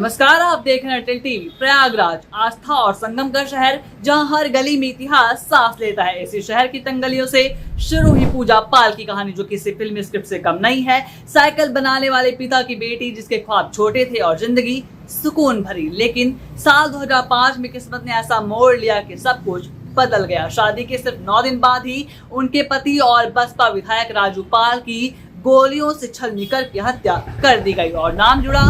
नमस्कार, आप देख रहे हैं अटल टीवी। प्रयागराज आस्था और संगम का शहर, जहां हर गली में इतिहास सांस लेता है। इसी शहर की तंगलियों से शुरू हुई पूजा पाल की कहानी, जो किसी फिल्मी स्क्रिप्ट से कम नहीं है। साइकिल बनाने वाले पिता की बेटी, जिसके ख्वाब छोटे थे और जिंदगी सुकून भरी। लेकिन साल 2005 में किस्मत ने ऐसा मोड़ लिया कि सब कुछ बदल गया। शादी के सिर्फ 9 दिन बाद ही उनके पति और बसपा विधायक राजू पाल की गोलियों से छलनी करके हत्या कर दी गई और नाम जुड़ा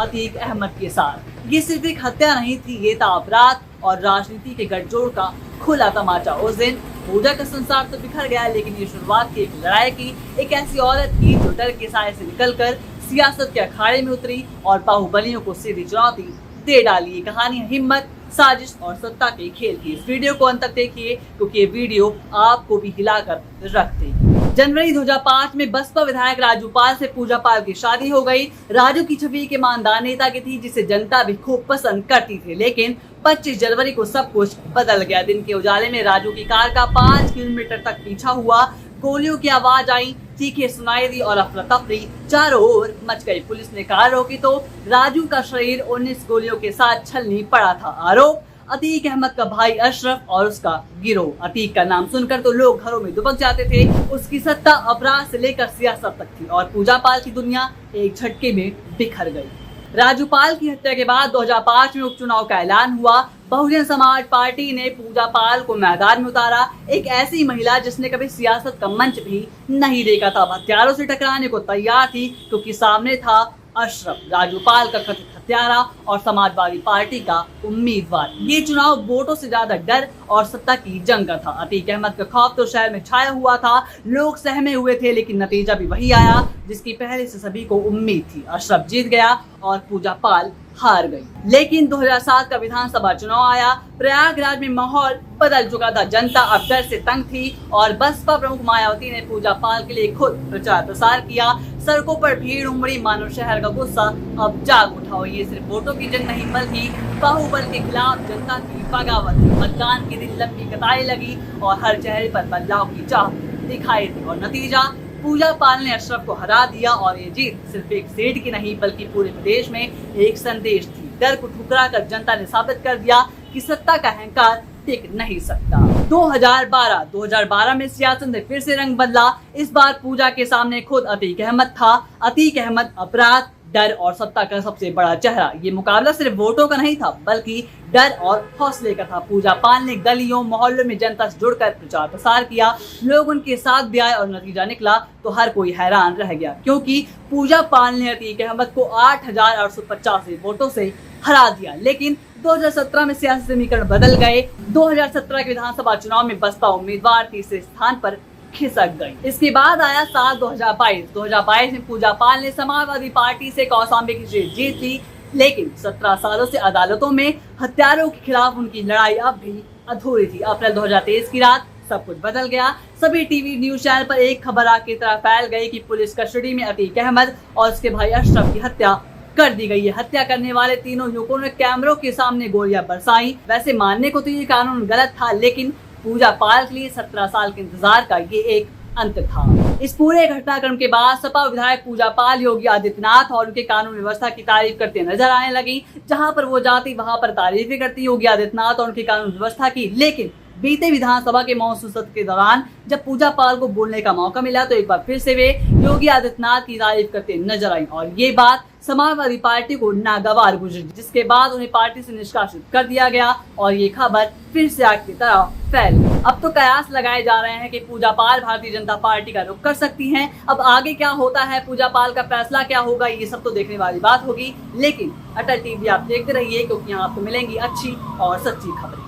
अतीक अहमद के साथ। ये सिर्फ एक हत्या नहीं थी, ये था अपराध और राजनीति के गठजोड़ का खुला तमाचा। उस दिन पूजा का संसार तो बिखर गया, लेकिन ये शुरुआत थी एक लड़ाई की, एक ऐसी औरत की जो डर के साए से निकलकर सियासत के अखाड़े में उतरी और बाहुबलियों को सीधी चुनौती दे डाली। ये कहानी हिम्मत, साजिश और सत्ता के खेल की। इस वीडियो को अंत तक देखिए, क्योंकि ये वीडियो आपको भी हिलाकर रख देगी। जनवरी 2005 में बसपा विधायक राजू पाल से पूजा पाल की शादी हो गई। राजू की छवि के ईमानदार नेता की थी, जिसे जनता भी खूब पसंद करती थी। लेकिन 25 जनवरी को सब कुछ बदल गया। दिन के उजाले में राजू की कार का 5 किलोमीटर तक पीछा हुआ। गोलियों की आवाज आई, चीखें सुनाई दी और अफरा तफरी चारों ओर मच गई। पुलिस ने कार रोकी तो राजू का शरीर 19 गोलियों के साथ छलनी पड़ा था। आरोप अतीक अहमद का भाई अशरफ और उसका गिरोह। अतीक का नाम सुनकर तो लोग घरों में दुबक जाते थे। उसकी सत्ता अपराध से लेकर सियासत तक थी और पूजा पाल की दुनिया एक झटके में बिखर गई। राजू पाल की हत्या के बाद 2005 में उपचुनाव का ऐलान हुआ। बहुजन समाज पार्टी ने पूजा पाल को मैदान में उतारा। एक ऐसी महिला जिसने कभी सियासत का मंच भी नहीं देखा था, हथियारों से टकराने को तैयार थी, क्योंकि सामने था अशरफ, राजू पाल का कथित हत्यारा और समाजवादी पार्टी का उम्मीदवार। ये चुनाव वोटों से ज्यादा डर और सत्ता की जंग का था। अतीक अहमद का खौफ तो शहर में छाया हुआ था, लोग सहमे हुए थे, लेकिन नतीजा भी वही आया जिसकी पहले से सभी को उम्मीद थी। अशरफ जीत गया और पूजा पाल हार गई। लेकिन 2007 का विधानसभा चुनाव आया। प्रयागराज में माहौल बदल चुका था। जनता अब डर से तंग थी और बसपा प्रमुख मायावती ने पूजा पाल के लिए खुद प्रचार प्रसार किया। सड़कों पर भीड़ उमड़ी, मानो शहर का गुस्सा अब जाग उठा हो। ये सिर्फ वोटों की जंग नहीं, बल्कि बाहुबल के खिलाफ जनता की बगावत थी। मतदान के दिन लंबी कतारें लगी और हर चेहरे पर बदलाव की चाह दिखाई दी और नतीजा पूजा पाल ने अशरफ को हरा दिया। और ये जीत सिर्फ एक सीट की नहीं, बल्कि पूरे प्रदेश में एक संदेश थी। डर को ठुकरा कर जनता ने साबित कर दिया कि सत्ता का अहंकार टिक नहीं सकता। 2012 में सियासत ने फिर से रंग बदला। इस बार पूजा के सामने खुद अतीक अहमद था। अतीक अहमद अपराध, डर और सत्ता का सबसे बड़ा चेहरा। ये मुकाबला सिर्फ वोटों का नहीं था, बल्कि डर और हौसले का था। पूजा पाल ने गलियों मोहल्लों में जनता से जुड़कर प्रचार प्रसार किया। लोग उनके साथ भी आए और नतीजा निकला तो हर कोई हैरान रह गया, क्योंकि पूजा पाल ने अतीक अहमद को 8,885 वोटों से हरा दिया। लेकिन 2017 में सियासी समीकरण बदल गए। 2017 के विधानसभा चुनाव में बसपा उम्मीदवार तीसरे स्थान पर खिसक गई। इसके बाद आया साल 2022 में पूजा पाल ने समाजवादी पार्टी से कौशाम्बी की सीट जीत ली। लेकिन 17 सालों से अदालतों में हत्यारों के खिलाफ उनकी लड़ाई अब भी अधूरी थी। अप्रैल 2023 की रात सब कुछ बदल गया। सभी टीवी न्यूज चैनल पर एक खबर आग की तरह फैल गई कि पुलिस कस्टडी में अतीक अहमद और उसके भाई अशरफ की हत्या कर दी गई है। हत्या करने वाले तीनों युवकों ने कैमरों के सामने गोलियां बरसाई। वैसे मानने को तो ये कानून गलत था, लेकिन पूजा पाल के लिए 17 साल के इंतजार का ये एक अंत था। इस पूरे घटनाक्रम के बाद सपा विधायक पूजा पाल योगी आदित्यनाथ और उनके कानून व्यवस्था की तारीफ करते नजर आने लगी। जहां पर वो जाती वहां पर तारीफें करती योगी आदित्यनाथ और उनकी कानून व्यवस्था की। लेकिन बीते विधानसभा के मॉनसून सत्र के दौरान जब पूजा पाल को बोलने का मौका मिला तो एक बार फिर से वे योगी आदित्यनाथ की तारीफ करते नजर आई और ये बात समाजवादी पार्टी को नागवार गुजरी, जिसके बाद उन्हें पार्टी से निष्कासित कर दिया गया और ये खबर फिर से आग की तरह फैल। अब तो कयास लगाए जा रहे हैं कि पूजा पाल भारतीय जनता पार्टी का रुख कर सकती हैं। अब आगे क्या होता है, पूजा पाल का फैसला क्या होगा, ये सब तो देखने वाली बात होगी। लेकिन अटल टीवी आप देखते रहिए, क्योंकि यहाँ आपको मिलेंगी अच्छी और सच्ची खबरें।